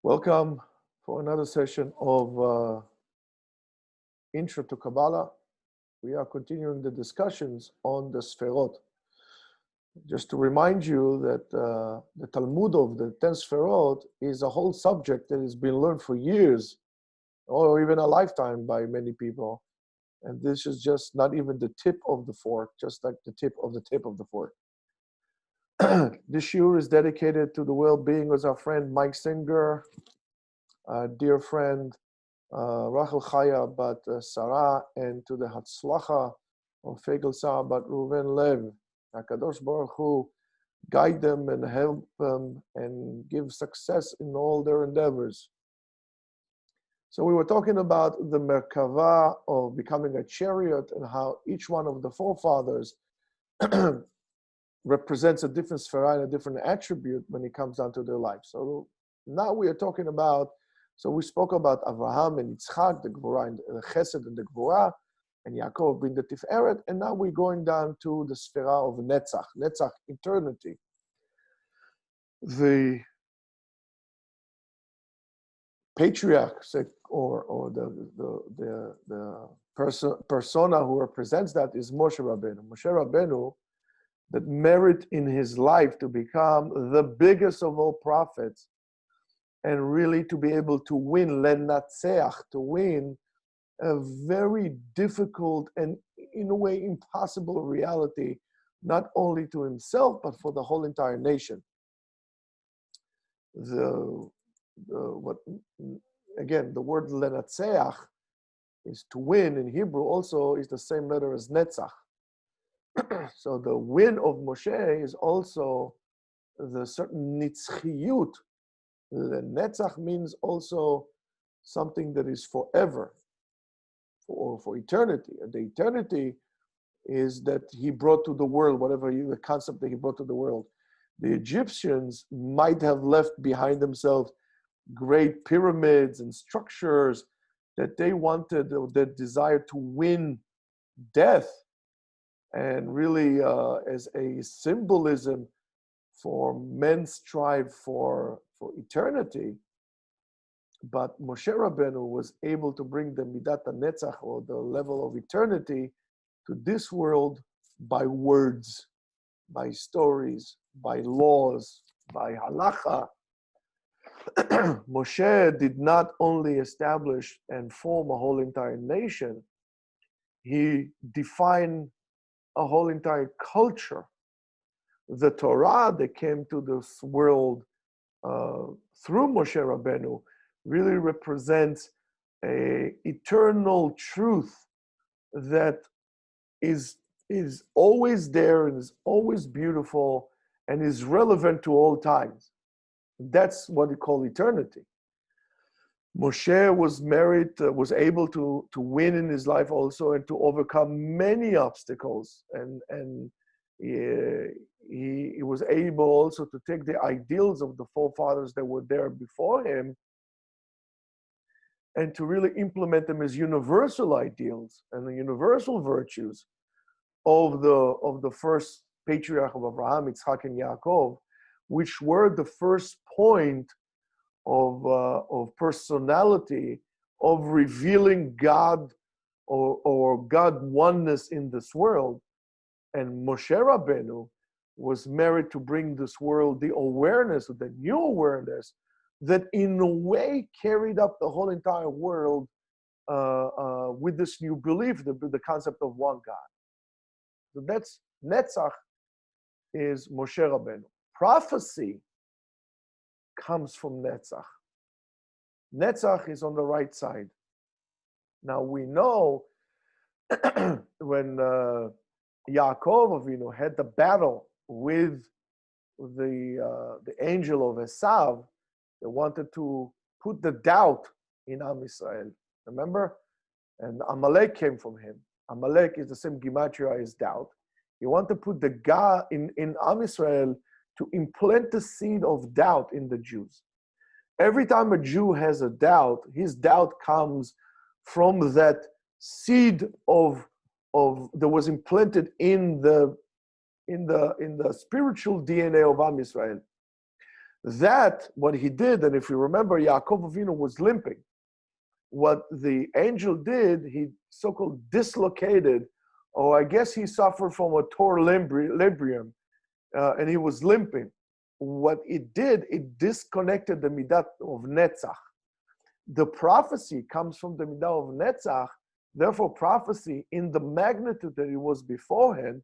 Welcome for another session of Intro to Kabbalah. We are continuing the discussions on the Sferot. Just to remind you that the Talmud of the 10 Sferot is a whole subject that has been learned for years, or even a lifetime by many people. And this is just not even the tip of the fork, just like the tip of the fork. This shiur is dedicated to the well-being of our friend Mike Singer, dear friend Rachel Chaya bat Sarah, and to the Hatzlacha of Fegel Sarah bat Reuven Lev. HaKadosh Baruch Hu guide them and help them and give success in all their endeavors. So we were talking about the Merkava of becoming a chariot and how each one of the forefathers represents a different sphera and a different attribute when it comes down to their life. So now we are talking about, so we spoke about Avraham and Yitzchak, the Gvorah and the Chesed and the Gvorah, and Yaakov being the Tiferet, and now we're going down to the sphera of Netzach, eternity. The patriarch, or the persona who represents that is Moshe Rabbeinu. Moshe Rabbeinu, that merit in his life to become the biggest of all prophets, and really to be able to win, lenatzeach, to win a very difficult and in a way impossible reality, not only to himself, but for the whole entire nation. The word lenatzeach is to win in Hebrew also is the same letter as netzach. So the win of Moshe is also the certain nitzchiyut. The netzach means also something that is forever, for eternity. And the eternity is that he brought to the world, the concept that he brought to the world. The Egyptians might have left behind themselves great pyramids and structures that they wanted, that desired to win death, and really as a symbolism for men's strive for eternity. But Moshe Rabbeinu was able to bring the Midat HaNetzach, or the level of eternity, to this world by words, by stories, by laws, by halacha. Moshe did not only establish and form a whole entire nation, he defined a whole entire culture. The Torah that came to this world through Moshe Rabbeinu really represents an eternal truth that is always there and is always beautiful and is relevant to all times. That's what we call eternity. Moshe was able to win in his life also, and to overcome many obstacles, and he was able also to take the ideals of the forefathers that were there before him and to really implement them as universal ideals and the universal virtues of the first patriarch of Abraham, Yitzchak, and Yaakov, which were the first point of personality, of revealing God or God oneness in this world. And Moshe Rabbeinu was meant to bring this world the awareness, the new awareness, that in a way carried up the whole entire world with this new belief, the concept of one God. So that's Netzach is Moshe Rabbeinu. Prophecy comes from Netzach. Netzach is on the right side. Now we know when Yaakov Avinu had the battle with the angel of Esav, they wanted to put the doubt in Am Yisrael. Remember? And Amalek came from him. Amalek is the same gematria as doubt. He wanted to put the God in Am Yisrael to implant the seed of doubt in the Jews. Every time a Jew has a doubt, his doubt comes from that seed of that was implanted in the spiritual DNA of Am Yisrael. That, what he did, and if you remember, Yaakov Avinu was limping. What the angel did, he so-called dislocated, or I guess he suffered from a torn librium, and he was limping. What it did, it disconnected the midah of Netzach. The prophecy comes from the midah of Netzach, therefore prophecy in the magnitude that it was beforehand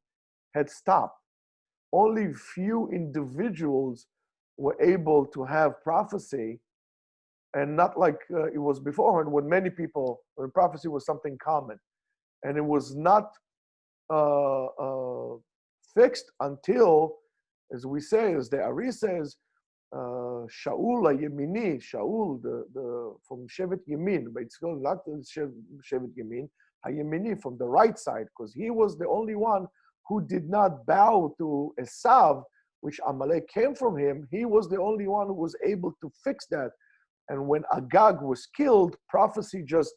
had stopped. Only few individuals were able to have prophecy, and not like it was beforehand when many people, when prophecy was something common. And it was not fixed until, as we say, as the Ari says, Shaul Yemini, Shaul, from Shevet Yemin, but it's called not Shevet Yemin, Hayemini, from the right side, because he was the only one who did not bow to Esav, which Amalek came from him. He was the only one who was able to fix that. And when Agag was killed, prophecy just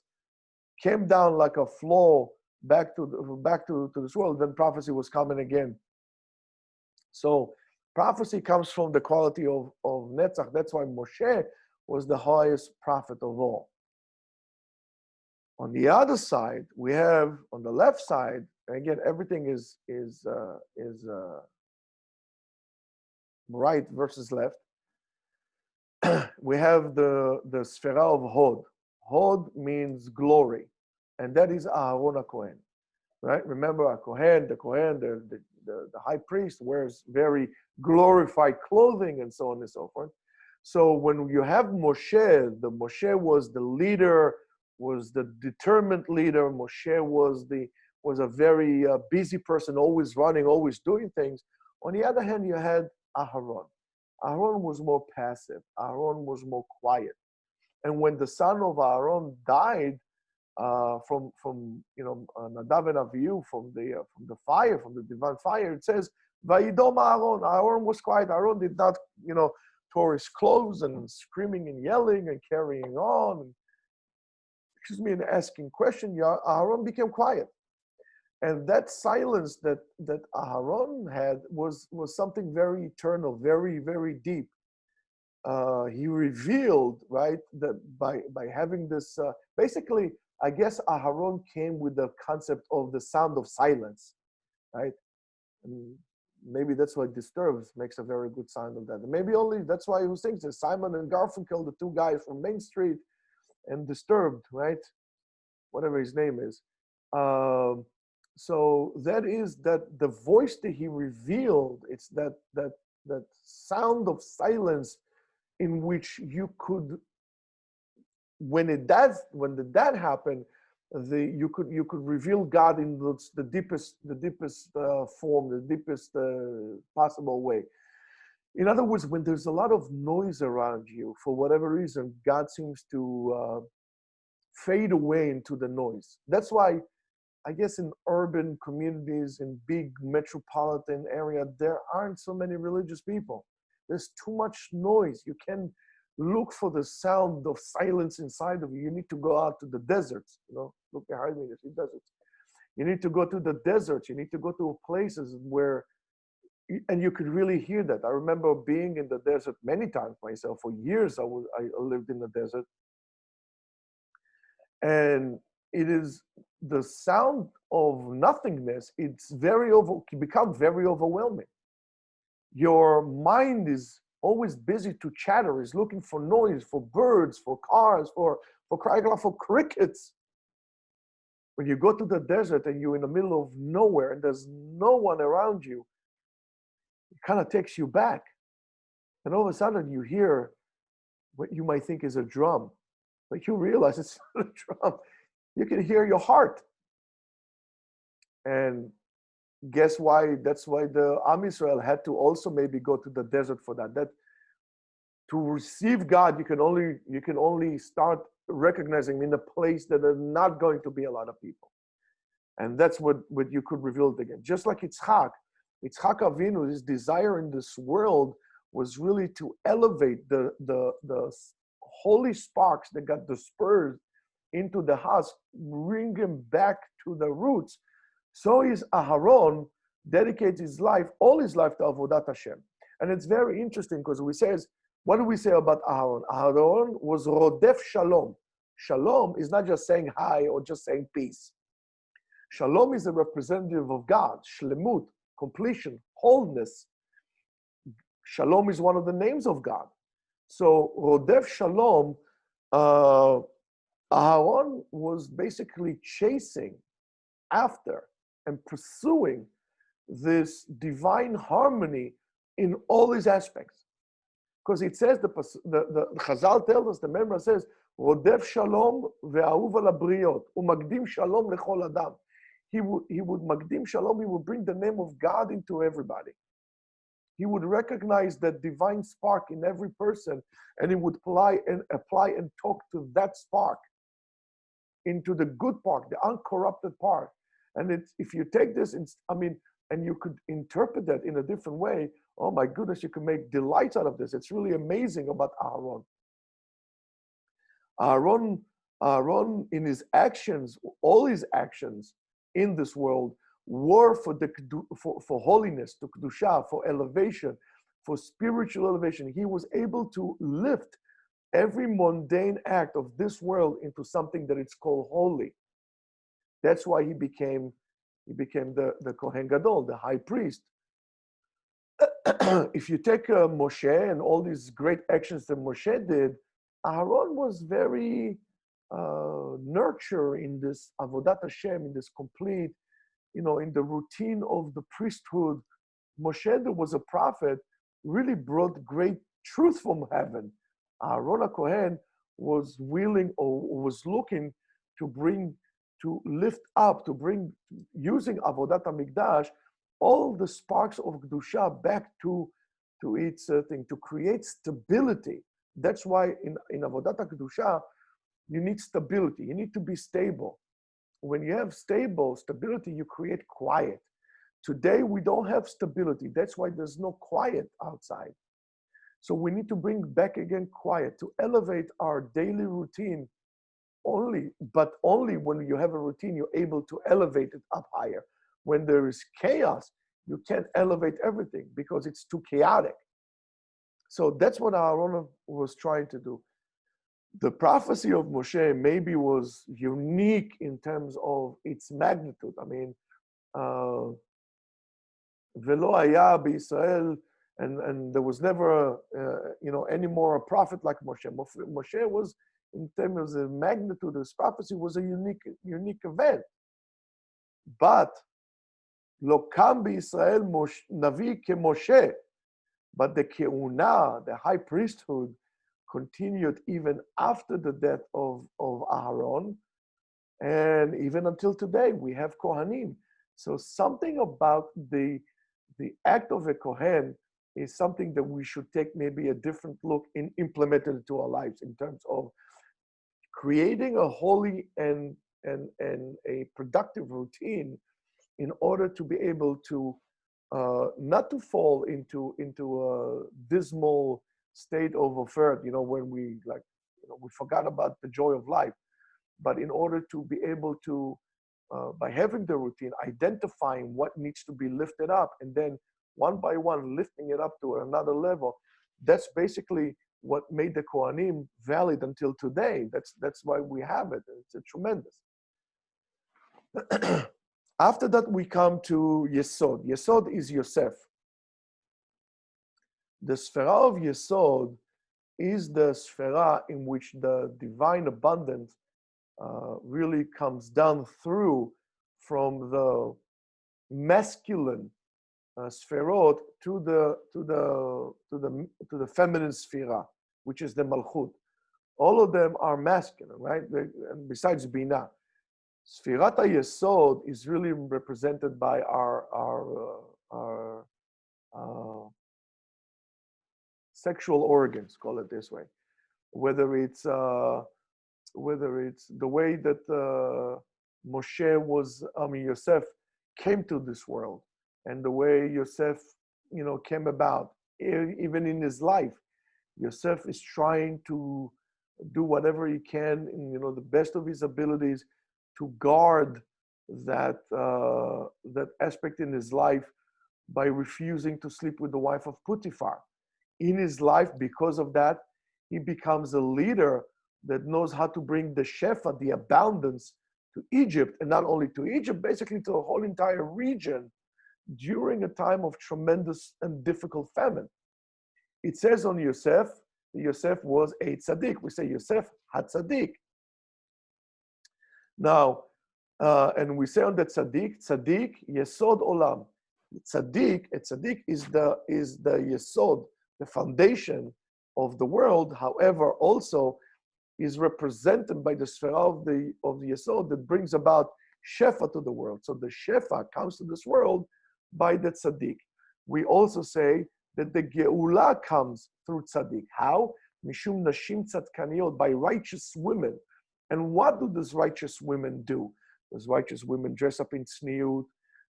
came down like a flow back to this world. Then prophecy was coming again. So prophecy comes from the quality of Netzach. That's why Moshe was the highest prophet of all. On the other side, we have on the left side, and again, everything is right versus left. We have the Sfera of Hod. Hod means glory, and that is Aharon HaKohen, right? Remember, the Kohen, the high priest wears very glorified clothing and so on and so forth. So when you have Moshe, Moshe was the leader, was the determined leader. Moshe was a very busy person, always running, always doing things. On the other hand, you had Aharon. Aharon was more passive. Aharon was more quiet. And when the son of Aharon died from Nadav and Avihu, from the fire, from the divine fire, it says, Vayidom Aharon. Aharon was quiet. Aharon did not, tore his clothes and screaming and yelling and carrying on. And asking questions. Aharon became quiet. And that silence that Aharon had was something very eternal, very, very deep. He revealed, right, that by having this, basically, I guess Aharon came with the concept of the sound of silence, right? And maybe that's why Disturbed makes a very good sound of that. And maybe only that's why who sings it, Simon and Garfunkel, the two guys from Main Street, and Disturbed, right? Whatever his name is. So that is that the voice that he revealed, it's that sound of silence in which you could, when that happened, you could reveal God in the deepest form, the deepest possible way. In other words, when there's a lot of noise around you, for whatever reason, God seems to fade away into the noise. That's why I guess in urban communities, in big metropolitan area, there aren't so many religious people. There's too much noise. You can look for the sound of silence inside of you. You need to go out to the deserts, look behind me, there's deserts. You need to go to the deserts. You need to go to places where, and you could really hear that. I remember being in the desert many times myself. For years, I lived in the desert. And it is the sound of nothingness. It's can become very overwhelming. Your mind is always busy to chatter, is looking for noise, for birds, for cars, for crickets. When you go to the desert and you're in the middle of nowhere and there's no one around you, it kind of takes you back. And all of a sudden you hear what you might think is a drum, but you realize it's not a drum. You can hear your heart. And guess why? That's why the Am Yisrael had to also maybe go to the desert for that. That to receive God, you can only start recognizing Him in a place that are not going to be a lot of people. And that's what you could reveal it again. Just like Yitzchak Avinu, his desire in this world was really to elevate the holy sparks that got dispersed into the house, bring him back to the roots. So is Aharon dedicates his life, all his life, to Avodat Hashem. And it's very interesting because we says What do we say about Aaron? Aaron was Rodef Shalom. Shalom is not just saying hi or just saying peace. Shalom is a representative of God, shlemut, completion, wholeness. Shalom is one of the names of God. So Rodef Shalom, Aaron was basically chasing after and pursuing this divine harmony in all his aspects. Because it says, the Chazal tells us, the member says, Rodef Shalom ve'ahuv al habriot, u'magdim Shalom lechol adam. He would magdim Shalom, he would bring the name of God into everybody. He would recognize that divine spark in every person, and he would apply and talk to that spark into the good part, the uncorrupted part. And if you take this, and you could interpret that in a different way, oh my goodness, you can make delights out of this. It's really amazing about Aaron. Aaron in his actions, all his actions in this world were for holiness, to kedusha, for elevation, for spiritual elevation. He was able to lift every mundane act of this world into something that it's called holy. That's why he became the Kohen Gadol, the high priest. If you take Moshe and all these great actions that Moshe did, Aaron was very nurture in this avodat Hashem, in this complete, in the routine of the priesthood. Moshe, that was a prophet, really brought great truth from heaven. Aaron Kohen was willing or was looking to lift up, to bring, using avodat HaMikdash, all the sparks of Kedusha back to its thing, to create stability. That's why in avodat HaKedusha, you need stability. You need to be stable. When you have stability, you create quiet. Today, we don't have stability. That's why there's no quiet outside. So we need to bring back again quiet, to elevate our daily routine but only when you have a routine, you're able to elevate it up higher. When there is chaos, you can't elevate everything because it's too chaotic. So that's what Aaron was trying to do. The prophecy of Moshe maybe was unique in terms of its magnitude. Velo haya b'Yisrael, and there was never, any more a prophet like Moshe. Moshe was, in terms of the magnitude of this prophecy, was a unique event. But lo kam b'Yisrael navi ke Moshe, but the keuna, the high priesthood, continued even after the death of Aaron, and even until today we have Kohanim. So something about the act of a Kohen is something that we should take maybe a different look and implement it into our lives in terms of creating a holy and a productive routine in order to be able to not to fall into a dismal state of affair, when we forgot about the joy of life, but in order to be able to, by having the routine, identifying what needs to be lifted up, and then one by one lifting it up to another level. That's basically what made the Kohanim valid until today. That's why we have it. It's a tremendous. After that, we come to Yesod. Yesod is Yosef. The Sfera of Yesod is the Sfera in which the divine abundance really comes down through from the masculine Sferot to the feminine Sfera, which is the Malchut. All of them are masculine, right? And besides Binah. Sfirat HaYesod is really represented by our sexual organs, call it this way. Whether it's the way that Yosef came to this world, and the way Yosef, came about, even in his life. Yosef is trying to do whatever he can, in, the best of his abilities, to guard that aspect in his life by refusing to sleep with the wife of Potiphar. in his life, because of that, he becomes a leader that knows how to bring the shefa, the abundance, to Egypt, and not only to Egypt, basically to the whole entire region during a time of tremendous and difficult famine. It says on Yosef, Yosef was a tzaddik. We say Yosef had tzaddik. Now, and we say on the tzaddik, yesod olam. Tzaddik, a tzaddik is the yesod, the foundation of the world. However, also is represented by the sfera of the yesod that brings about shefa to the world. So the shefa comes to this world by the tzaddik. We also say that the geula comes through tzaddik. How? Mishum nashim tzadkaniyot, by righteous women. And what do these righteous women do? Those righteous women dress up in tzniut,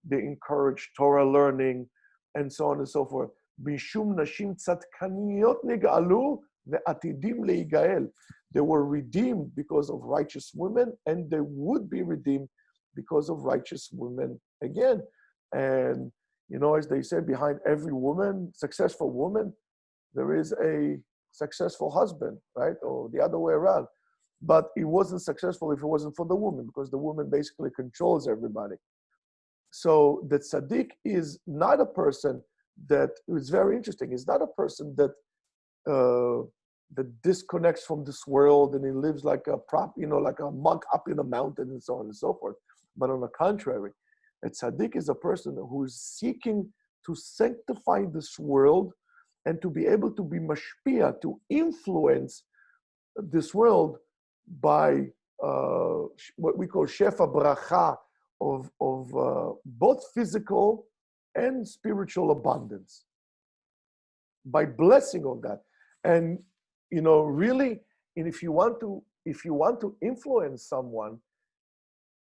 they encourage Torah learning, and so on and so forth. Mishum nashim tzadkaniyot nigalu ve'atidim leigael. They were redeemed because of righteous women, and they would be redeemed because of righteous women again. And you know, as they say, behind every woman, successful woman, there is a successful husband, right? Or the other way around. But it wasn't successful if it wasn't for the woman, because the woman basically controls everybody. So the tzaddik is not a person that, it's very interesting, it's not a person that that disconnects from this world and he lives like a like a monk up in a mountain and so on and so forth. But on the contrary, a tzaddik is a person who is seeking to sanctify this world and to be able to be mashpia, to influence this world by what we call shefa bracha of both physical and spiritual abundance, by blessing on that. And you know, really, and if you want to influence someone,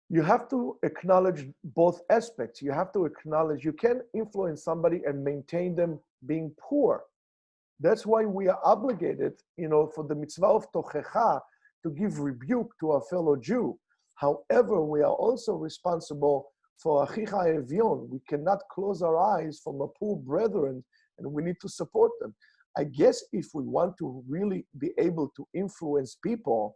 you have to acknowledge both aspects. You have to acknowledge you can influence somebody and maintain them being poor. That's why we are obligated, you know, for the mitzvah of tochecha, to give rebuke to a fellow Jew. However, we are also responsible for achicha Etzion. We cannot close our eyes from a poor brethren, and we need to support them. I guess if we want to really be able to influence people,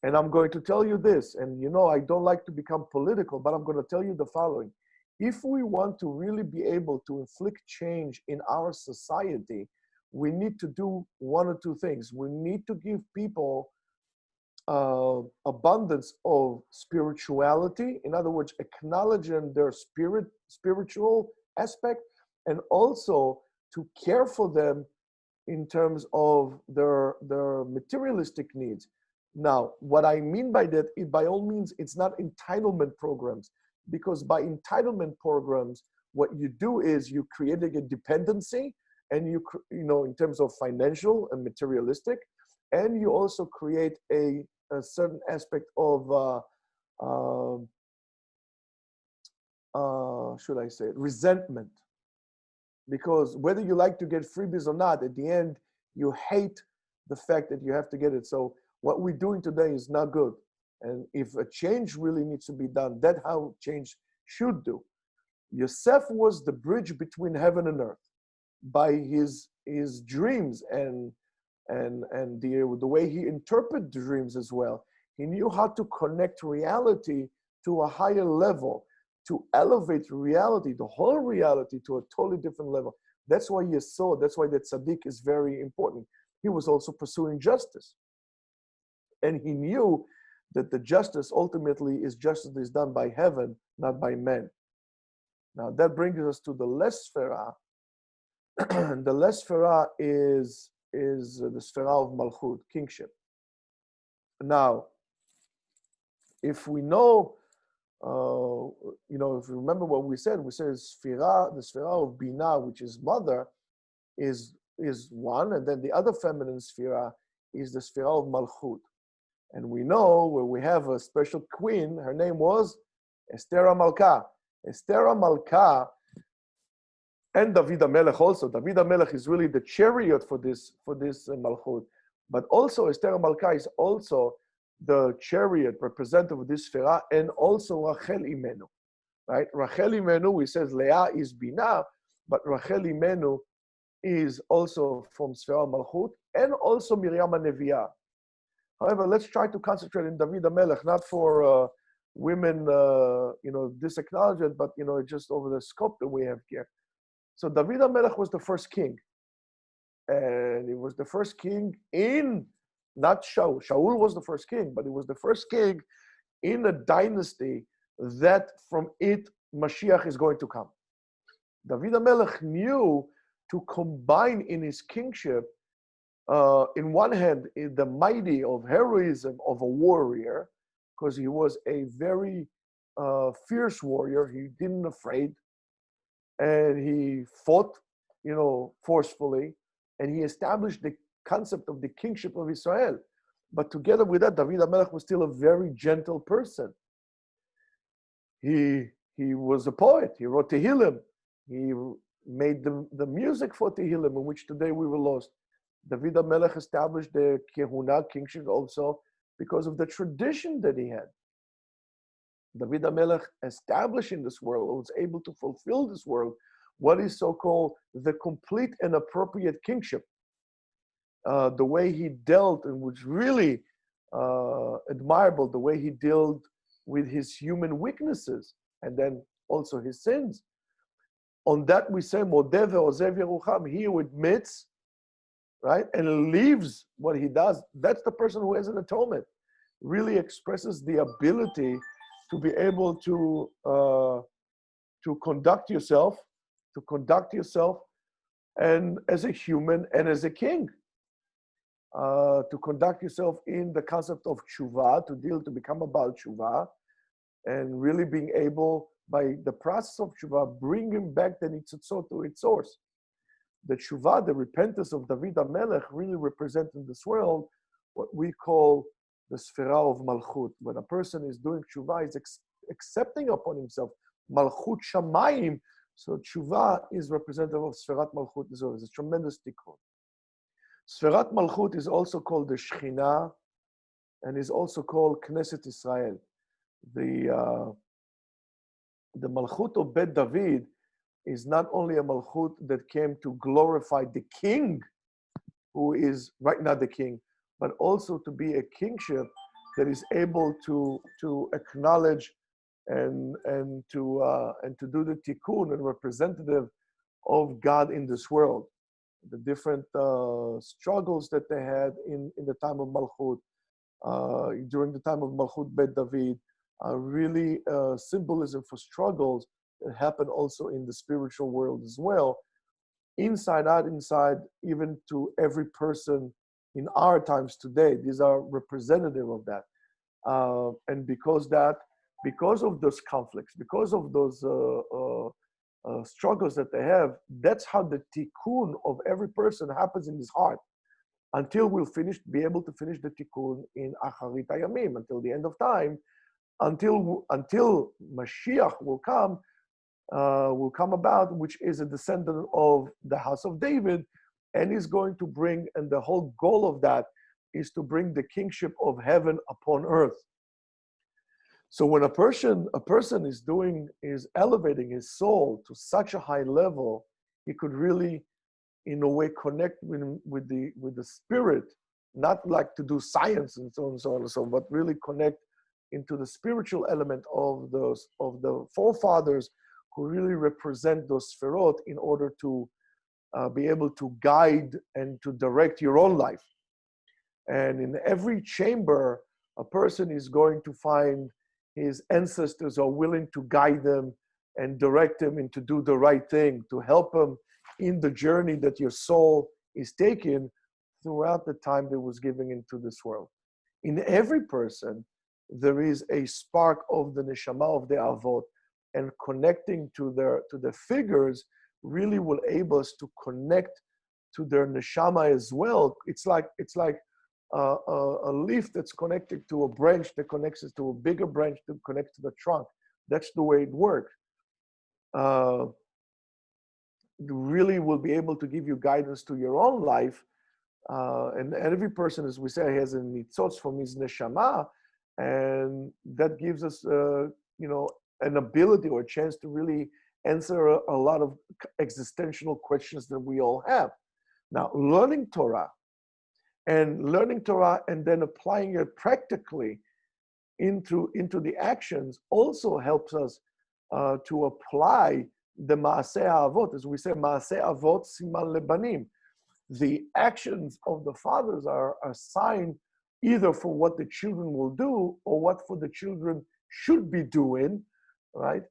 and I'm going to tell you this, and you know, I don't like to become political, but I'm going to tell you the following. If we want to really be able to inflict change in our society, we need to do one or two things. We need to give people abundance of spirituality. In other words, acknowledging their spiritual aspect, and also to care for them in terms of their materialistic needs. Now, what I mean by that, by all means, it's not entitlement programs, because by entitlement programs, what you do is you create a dependency, and you know, in terms of financial and materialistic, and you also create a certain aspect of, should I say, resentment. Because whether you like to get freebies or not, at the end, you hate the fact that you have to get it. So what we're doing today is not good. And if a change really needs to be done, that's how change should do. Yosef was the bridge between heaven and earth by his dreams and the way he interpreted dreams as well. He knew how to connect reality to a higher level, to elevate reality, the whole reality, to a totally different level. That's why that's why that tzaddik is very important. He was also pursuing justice. And he knew that the justice ultimately is justice that is done by heaven, not by men. Now that brings us to the less sfera. The less sfera is the sfera of malchut, kingship. Now, if we know, you know, if you remember what we said the sfera of Bina, which is mother, is one, and then the other feminine sfera is the sfera of Malchut. And we know where we have a special queen, her name was Esther HaMalka. Esther HaMalka, and David HaMelech also. David HaMelech is really the chariot for this Malchut. But also Esther HaMalka is also the chariot representative of this sfera, and also Rachel Imenu, right? Rachel Imenu, we says Leah is Bina, but Rachel Imenu is also from Sfera Malchut, and also Miriam HaNeviah. However, let's try to concentrate in David HaMelech, not for women, disacknowledged, but, just over the scope that we have here. So David HaMelech was the first king. And he was the first king not Shaul. Shaul was the first king, but he was the first king in a dynasty that from it Mashiach is going to come. David HaMelech knew to combine in his kingship, in one hand, the mighty of heroism of a warrior, because he was a very fierce warrior. He didn't afraid, and he fought, forcefully, and he established the concept of the kingship of Israel. But together with that, David HaMelech was still a very gentle person. He was a poet. He wrote Tehillim. He made the music for Tehillim, in which today we were lost. David HaMelech established the Kehuna, kingship, also because of the tradition that he had. David HaMelech established in this world, was able to fulfill this world, what is so-called the complete and appropriate kingship. The way he dealt, and was really admirable, the way he dealt with his human weaknesses, and then also his sins. On that we say, Modeh ve'ozev Yerucham, he who admits, right, and leaves what he does, that's the person who has an atonement. Really expresses the ability to be able to conduct yourself, and as a human and as a king. To conduct yourself in the concept of tshuva, to become a Baal tshuva, and really being able, by the process of tshuva, bringing back the nitzotzot to its source. The tshuva, the repentance of David HaMelech, really represents in this world what we call the Sfera of Malchut. When a person is doing tshuva, he's accepting upon himself Malchut Shamayim. So tshuva is representative of Sferat Malchut. It's a tremendous tikkun. Sferat Malchut is also called the Shekhinah, and is also called Knesset Israel. The Malchut of Bet David is not only a Malchut that came to glorify the king, who is right now the king, but also to be a kingship that is able to acknowledge and to do the tikkun and representative of God in this world. The different struggles that they had in the time of Malchut, during the time of Malchut Bet David, really symbolism for struggles that happen also in the spiritual world as well, inside out, inside, even to every person in our times today. These are representative of that. And because of those conflicts, because of those struggles that they have, that's how the tikkun of every person happens in his heart, until we'll be able to finish the tikkun in Acharit Hayamim, until the end of time, until Mashiach will come about, which is a descendant of the house of David, and is going to bring, and the whole goal of that is to bring the kingship of heaven upon earth. So when a person is elevating his soul to such a high level, he could really, in a way, connect with the spirit, not like to do science and so on and so on and so on, but really connect into the spiritual element of the forefathers who really represent those sferot in order to be able to guide and to direct your own life. And in every chamber, a person is going to find his ancestors are willing to guide them and direct them and to do the right thing, to help them in the journey that your soul is taking throughout the time that was given into this world. In every person, there is a spark of the neshama of the avot, and connecting to the figures really will enable us to connect to their neshama as well. It's like a leaf that's connected to a branch that connects it to a bigger branch to connect to the trunk. That's the way it works. Really will be able to give you guidance to your own life. And every person, as we say, has a nitzotz from his neshama, and that gives us, an ability or a chance to really answer a lot of existential questions that we all have. Now, learning Torah and then applying it practically into the actions also helps us to apply the Maaseh Avot. As we say, Maaseh Avot Siman Lebanim. The actions of the fathers are a sign either for what the children will do or what for the children should be doing, right?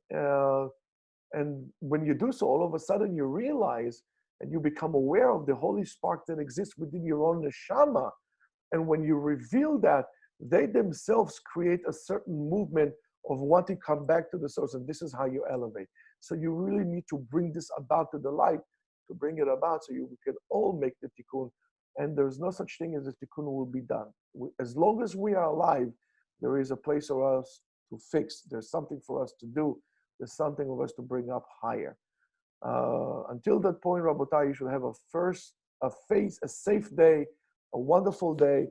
And when you do so, all of a sudden you realize and you become aware of the holy spark that exists within your own neshama. And when you reveal that, they themselves create a certain movement of wanting to come back to the source, and this is how you elevate. So you really need to bring this about to the light, to bring it about so you can all make the tikkun. And there's no such thing as the tikkun will be done. As long as we are alive, there is a place for us to fix. There's something for us to do. There's something for us to bring up higher. Until that point, Rabotai, you should have a safe day, a wonderful day,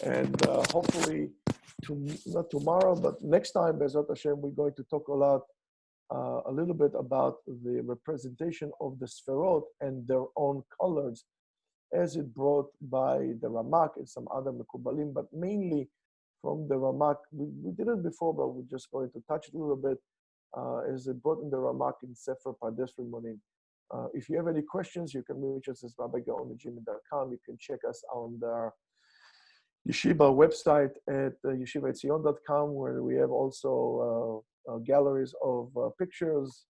and hopefully, not tomorrow, but next time, Bezrat Hashem, we're going to talk a little bit about the representation of the Sferot and their own colors, as it brought by the Ramak and some other Mekubalim, but mainly from the Ramak. We did it before, but we're just going to touch it a little bit, as it brought in the Ramak in Sefer Pardes Rimonim. If you have any questions, you can reach us at rabbigaon@gmail.com. You can check us on the Yeshiva website at yeshiva.etzion.com, where we have also galleries of pictures,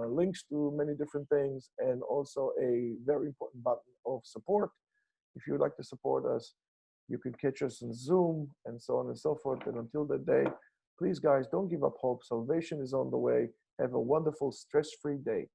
links to many different things, and also a very important button of support. If you would like to support us, you can catch us on Zoom and so on and so forth. And until that day, please, guys, don't give up hope. Salvation is on the way. Have a wonderful, stress-free day.